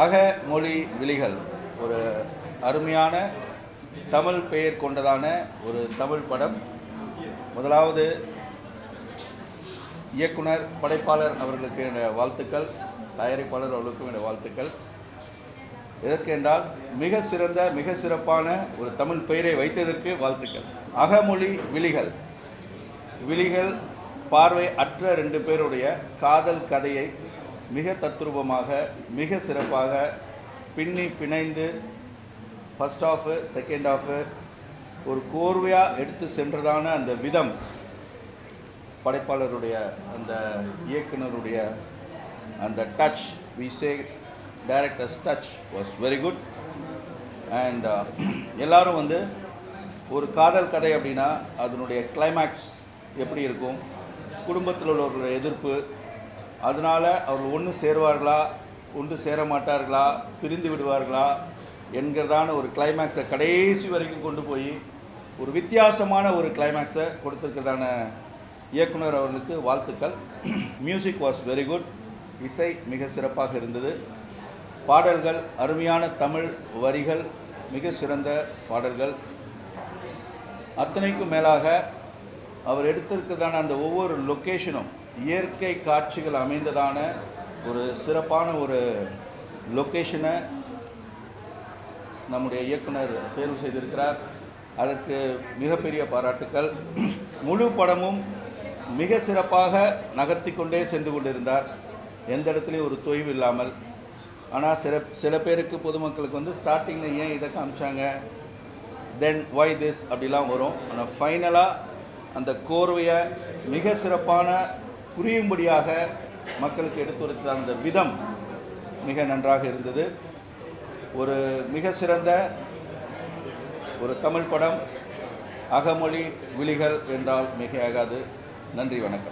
அகமொழி விழிகள் ஒரு அருமையான தமிழ் பெயர் கொண்டதான ஒரு தமிழ் படம். முதலாவது இயக்குனர் படைப்பாளர் அவர்களுக்கு என்னுடைய வாழ்த்துக்கள், தயாரிப்பாளர் அவர்களுக்கும் என்னுடைய வாழ்த்துக்கள். எதற்கென்றால் மிக சிறப்பான ஒரு தமிழ் பெயரை வைத்ததற்கு வாழ்த்துக்கள். அகமொழி விழிகள் விழிகள் பார்வை அற்ற 2 பேருடைய காதல் கதையை மிக தத்ரூபமாக மிக சிறப்பாக பின்னி பிணைந்து ஃபர்ஸ்ட் ஆஃப் செகண்ட் ஆஃப் ஒரு கோர்வையாக எடுத்து சென்றதான அந்த விதம், படைப்பாளருடைய அந்த இயக்குனருடைய அந்த touch, we say directors touch was very good. And எல்லாரும் ஒரு காதல் கதை அப்படின்னா அதனுடைய கிளைமேக்ஸ் எப்படி இருக்கும், குடும்பத்தில் உள்ளவர்களுடைய எதிர்ப்பு, அதனால் அவர்கள் ஒன்று சேருவார்களா ஒன்று சேர மாட்டார்களா, பிரிந்து விடுவார்களா என்கிறதான ஒரு கிளைமேக்ஸை கடைசி வரைக்கும் கொண்டு போய் ஒரு வித்தியாசமான ஒரு கிளைமேக்ஸை கொடுத்துருக்கிறதான இயக்குனர் அவர்களுக்கு வாழ்த்துக்கள். மியூசிக் வாஸ் வெரி குட், இசை மிக சிறப்பாக இருந்தது. பாடல்கள் அருமையான தமிழ் வரிகள், மிக சிறந்த பாடல்கள். அத்தனைக்கும் மேலாக அவர் எடுத்திருக்கிறதான அந்த ஒவ்வொரு லொக்கேஷனும் இயற்கை காட்சிகள் அமைந்ததான ஒரு சிறப்பான ஒரு லொக்கேஷனை நம்முடைய இயக்குனர் தேர்வு செய்திருக்கிறார். அதற்கு மிகப்பெரிய பாராட்டுக்கள். முழு படமும் மிக சிறப்பாக நகர்த்தி கொண்டே சென்று கொண்டிருந்தார், எந்த இடத்துலையும் ஒரு தொய்வு இல்லாமல். ஆனால் சில பேருக்கு பொதுமக்களுக்கு ஸ்டார்டிங்கில் ஏன் இதை காமிச்சாங்க, தென் ஒய் திஸ் அப்படிலாம் வரும். ஆனால் ஃபைனலாக அந்த கோர்வையை மிக சிறப்பான புரியும்படியாக மக்களுக்கு எடுத்துரைத்த அந்த விதம் மிக நன்றாக இருந்தது. ஒரு மிக சிறந்த ஒரு தமிழ் படம். அகமொழி விழிகள் என்றால் மிகையாகாது. நன்றி, வணக்கம்.